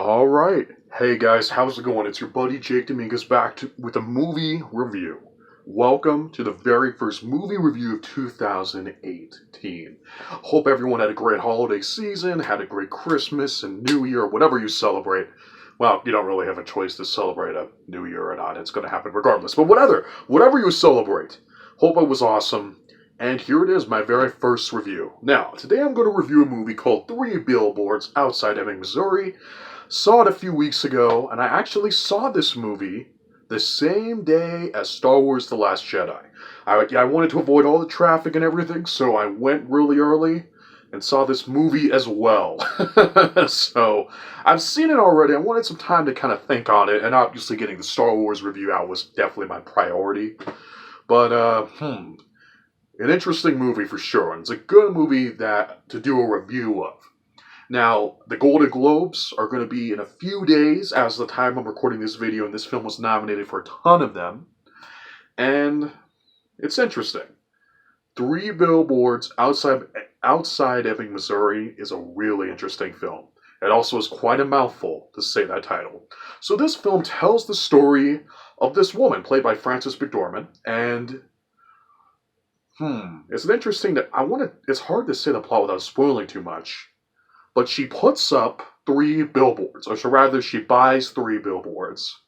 All right. Hey guys, how's it going? It's your buddy Jake Dominguez with a movie review. Welcome to the very first movie review of 2018. Hope everyone had a great holiday season, had a great Christmas and New Year, whatever you celebrate. Well, you don't really have a choice to celebrate a New Year or not. It's going to happen regardless. But whatever you celebrate, hope it was awesome. And here it is, my very first review. Now, today I'm going to review a movie called Three Billboards Outside Ebbing, Missouri. Saw it a few weeks ago, and I actually saw this movie the same day as Star Wars The Last Jedi. I wanted to avoid all the traffic and everything, so I went really early and saw this movie as well. So, I've seen it already. I wanted some time to kind of think on it, and obviously getting the Star Wars review out was definitely my priority. But, an interesting movie for sure, and it's a good movie to do a review of. Now, the Golden Globes are going to be in a few days as the time I'm recording this video, and this film was nominated for a ton of them. And it's interesting. Three Billboards Outside Ebbing, Missouri is a really interesting film. It also is quite a mouthful to say that title. So this film tells the story of this woman, played by Frances McDormand, and it's it's hard to say the plot without spoiling too much. But she puts up three billboards, or rather, she buys three billboards.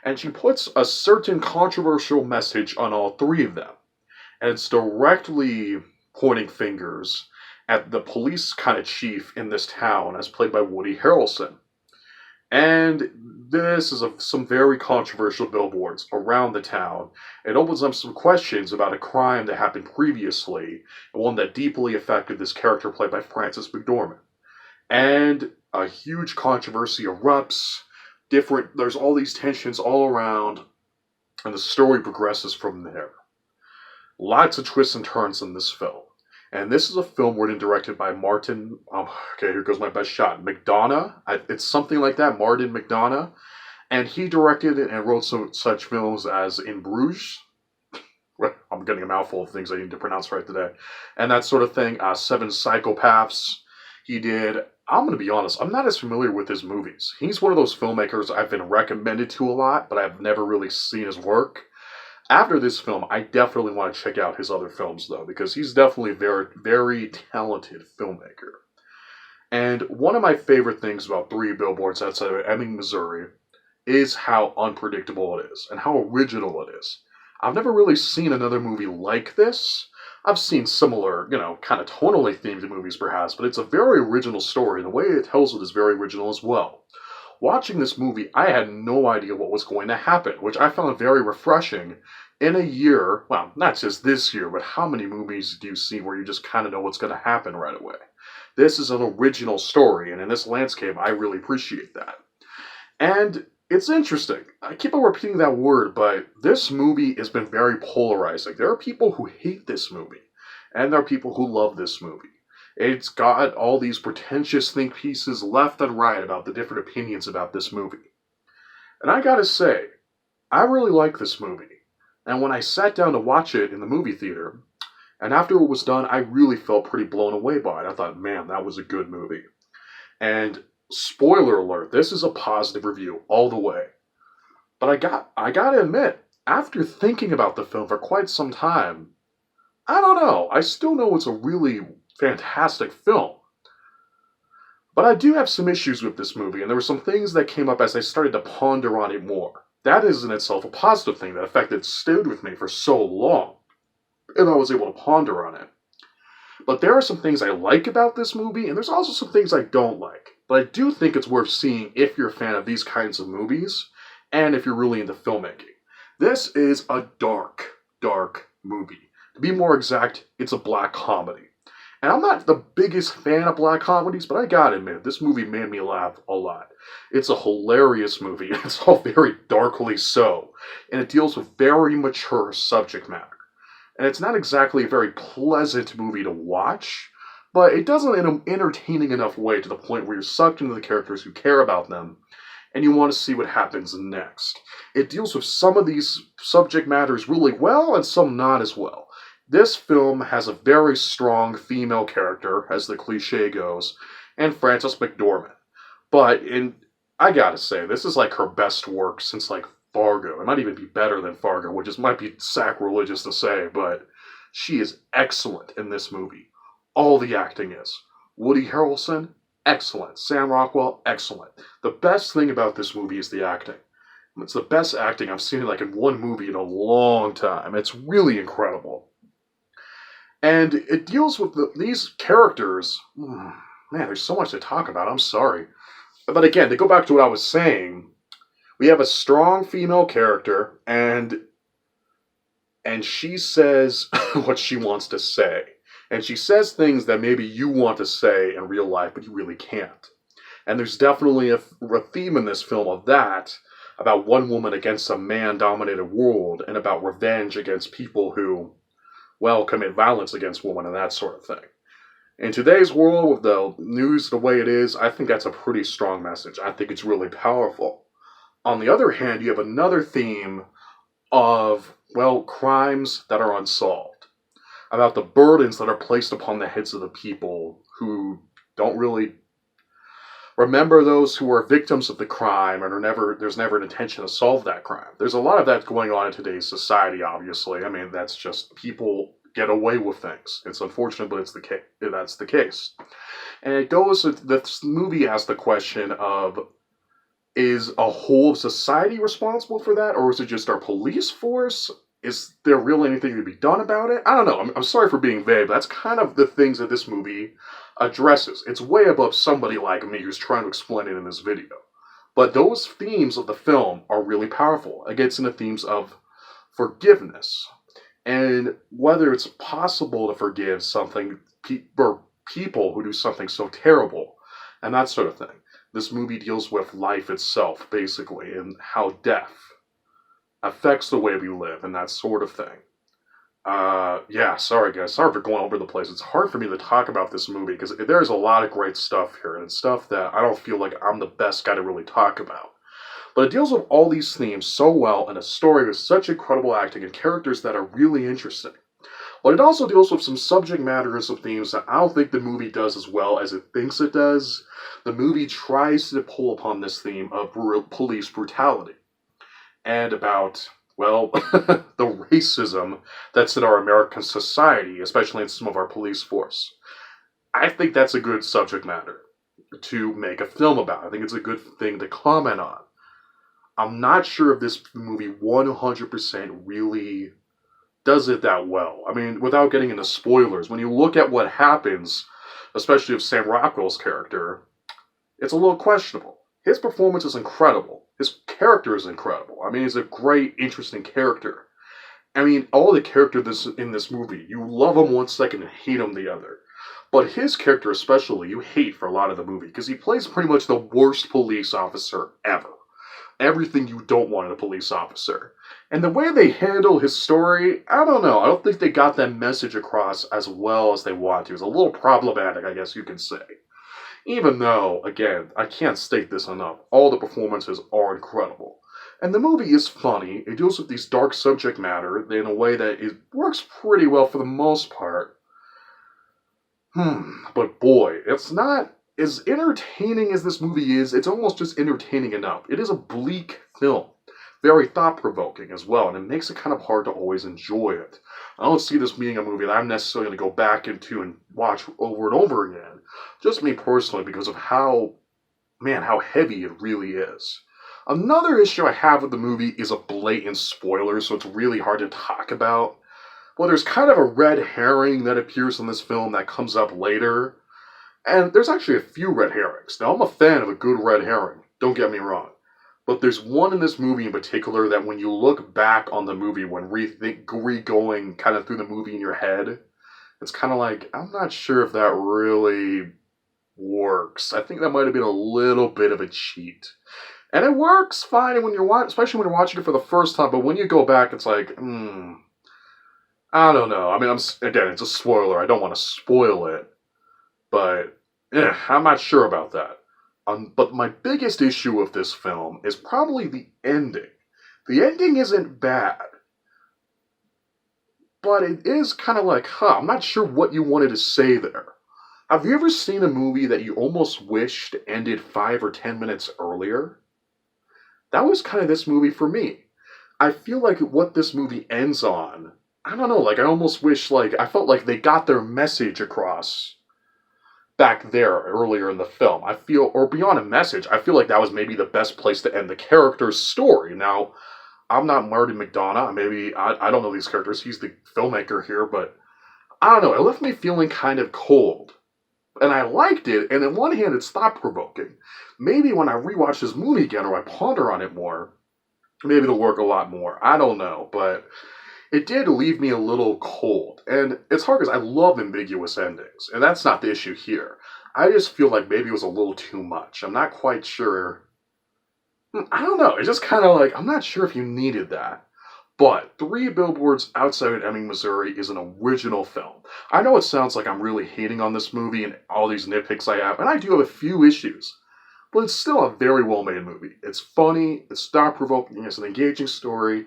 And she puts a certain controversial message on all three of them. And it's directly pointing fingers at the police kind of chief in this town, as played by Woody Harrelson. And this is some very controversial billboards around the town. It opens up some questions about a crime that happened previously, and one that deeply affected this character played by Frances McDormand. And a huge controversy erupts. There's all these tensions all around, and the story progresses from there. Lots of twists and turns in this film. And this is a film written and directed by Martin, here goes my best shot, McDonagh. It's something like that, Martin McDonagh. And he directed and wrote such films as In Bruges. I'm getting a mouthful of things I need to pronounce right today. And that sort of thing. Seven Psychopaths. He did. I'm going to be honest, I'm not as familiar with his movies. He's one of those filmmakers I've been recommended to a lot, but I've never really seen his work. After this film, I definitely want to check out his other films, though, because he's definitely a very, very talented filmmaker. And one of my favorite things about Three Billboards Outside of Ebbing, Missouri, is how unpredictable it is, and how original it is. I've never really seen another movie like this. I've seen similar, kind of tonally themed movies perhaps, but it's a very original story, and the way it tells it is very original as well. Watching this movie, I had no idea what was going to happen, which I found very refreshing in a year, well, not just this year, but how many movies do you see where you just kind of know what's going to happen right away? This is an original story, and in this landscape, I really appreciate that. And it's interesting. I keep on repeating that word, but this movie has been very polarizing. There are people who hate this movie, and there are people who love this movie. It's got all these pretentious think pieces left and right about the different opinions about this movie. And I gotta say, I really like this movie. And when I sat down to watch it in the movie theater, and after it was done, I really felt pretty blown away by it. I thought, man, that was a good movie. And spoiler alert, this is a positive review all the way. But I gotta admit, after thinking about the film for quite some time, I don't know, I still know it's a really fantastic film. But I do have some issues with this movie, and there were some things that came up as I started to ponder on it more. That is in itself a positive thing, that fact it stayed with me for so long, and I was able to ponder on it. But there are some things I like about this movie, and there's also some things I don't like. But I do think it's worth seeing if you're a fan of these kinds of movies, and if you're really into filmmaking. This is a dark, dark movie. To be more exact, it's a black comedy. And I'm not the biggest fan of black comedies, but I gotta admit, this movie made me laugh a lot. It's a hilarious movie, and it's all very darkly so. And it deals with very mature subject matter. And it's not exactly a very pleasant movie to watch, but it does it in an entertaining enough way to the point where you're sucked into the characters who care about them, and you want to see what happens next. It deals with some of these subject matters really well, and some not as well. This film has a very strong female character, as the cliche goes, and Frances McDormand. But I gotta say, this is like her best work since like Fargo. It might even be better than Fargo, which is might be sacrilegious to say, but she is excellent in this movie. All the acting is. Woody Harrelson, excellent. Sam Rockwell, excellent. The best thing about this movie is the acting. It's the best acting I've seen like in one movie in a long time. It's really incredible. And it deals with these characters. Man, there's so much to talk about. I'm sorry. But again, to go back to what I was saying, we have a strong female character, and she says what she wants to say. And she says things that maybe you want to say in real life, but you really can't. And there's definitely a theme in this film of that, about one woman against a man-dominated world, and about revenge against people who, well, commit violence against women and that sort of thing. In today's world, with the news the way it is, I think that's a pretty strong message. I think it's really powerful. On the other hand, you have another theme of, well, crimes that are unsolved. About the burdens that are placed upon the heads of the people who don't really remember those who are victims of the crime and there's never an intention to solve that crime. There's a lot of that going on in today's society, obviously. I mean, that's just people get away with things. It's unfortunate, but that's the case. And it goes, this movie asks the question of, is a whole society responsible for that, or is it just our police force? Is there really anything to be done about it? I don't know. I'm sorry for being vague, but that's kind of the things that this movie addresses. It's way above somebody like me who's trying to explain it in this video. But those themes of the film are really powerful. It gets into themes of forgiveness, and whether it's possible to forgive people who do something so terrible, and that sort of thing. This movie deals with life itself, basically, and how death affects the way we live, and that sort of thing. Yeah, sorry guys, sorry for going over the place. It's hard for me to talk about this movie, because there's a lot of great stuff here, and stuff that I don't feel like I'm the best guy to really talk about. But it deals with all these themes so well, and a story with such incredible acting, and characters that are really interesting. But it also deals with some subject matter and some themes that I don't think the movie does as well as it thinks it does. The movie tries to pull upon this theme of police brutality. And about, well, the racism that's in our American society, especially in some of our police force. I think that's a good subject matter to make a film about. I think it's a good thing to comment on. I'm not sure if this movie 100% really does it that well. I mean, without getting into spoilers, when you look at what happens, especially of Sam Rockwell's character, it's a little questionable. His performance is incredible. His character is incredible. I mean, he's a great, interesting character. I mean, all the characters in this movie, you love him one second and hate him the other. But his character especially, you hate for a lot of the movie, because he plays pretty much the worst police officer ever. Everything you don't want in a police officer. And the way they handle his story, I don't know. I don't think they got that message across as well as they want to. It's a little problematic, I guess you can say. Even though, again, I can't state this enough, all the performances are incredible. And the movie is funny. It deals with these dark subject matter in a way that it works pretty well for the most part. But boy, it's not as entertaining as this movie is. It's almost just entertaining enough. It is a bleak film. Very thought-provoking as well, and it makes it kind of hard to always enjoy it. I don't see this being a movie that I'm necessarily going to go back into and watch over and over again. Just me personally, because of how heavy it really is. Another issue I have with the movie is a blatant spoiler, so it's really hard to talk about. Well, there's kind of a red herring that appears in this film that comes up later. And there's actually a few red herrings. Now, I'm a fan of a good red herring, don't get me wrong. But there's one in this movie in particular that when you look back on the movie, when re-going kind of through the movie in your head, it's kind of like, I'm not sure if that really works. I think that might have been a little bit of a cheat. And it works fine when especially when you're watching it for the first time, but when you go back, it's like, I don't know. I mean, again, it's a spoiler. I don't want to spoil it. But, I'm not sure about that. But my biggest issue with this film is probably the ending. The ending isn't bad. But it is kind of like, I'm not sure what you wanted to say there. Have you ever seen a movie that you almost wished ended 5 or 10 minutes earlier? That was kind of this movie for me. I feel like what this movie ends on, I don't know, like I almost wish, like, I felt like they got their message across back there earlier in the film. I feel, or beyond a message, I feel like that was maybe the best place to end the character's story. Now, I'm not Marty McDonagh. Maybe, I don't know these characters. He's the filmmaker here, but I don't know. It left me feeling kind of cold. And I liked it, and on one hand, it's thought-provoking. Maybe when I rewatch this movie again, or I ponder on it more, maybe it'll work a lot more. I don't know, but it did leave me a little cold. And it's hard because I love ambiguous endings, and that's not the issue here. I just feel like maybe it was a little too much. I'm not quite sure. I don't know. It's just kind of like, I'm not sure if you needed that. But Three Billboards Outside of Ebbing, Missouri is an original film. I know it sounds like I'm really hating on this movie and all these nitpicks I have, and I do have a few issues. But it's still a very well-made movie. It's funny, it's thought-provoking, it's an engaging story,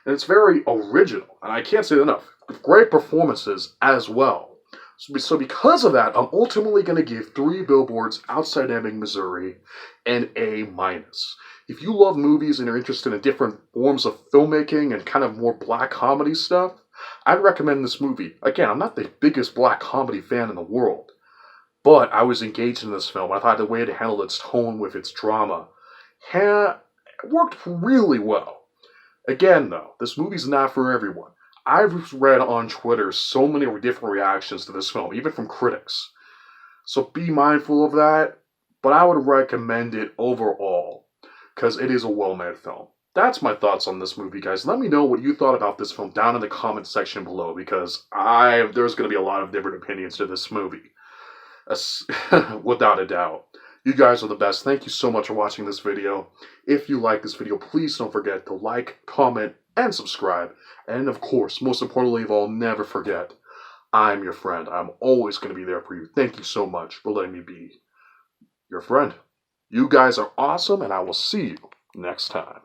and it's very original. And I can't say it enough. Great performances as well. So because of that, I'm ultimately going to give Three Billboards Outside Ebbing, Missouri an A-. If you love movies and are interested in different forms of filmmaking and kind of more black comedy stuff, I'd recommend this movie. Again, I'm not the biggest black comedy fan in the world, but I was engaged in this film. I thought the way it handled its tone with its drama worked really well. Again, though, this movie's not for everyone. I've read on Twitter so many different reactions to this film, even from critics. So be mindful of that, but I would recommend it overall, because it is a well-made film. That's my thoughts on this movie, guys. Let me know what you thought about this film down in the comment section below, because there's going to be a lot of different opinions to this movie. Without a doubt. You guys are the best. Thank you so much for watching this video. If you like this video, please don't forget to like, comment, and subscribe. And of course, most importantly of all, never forget, I'm your friend. I'm always going to be there for you. Thank you so much for letting me be your friend. You guys are awesome, and I will see you next time.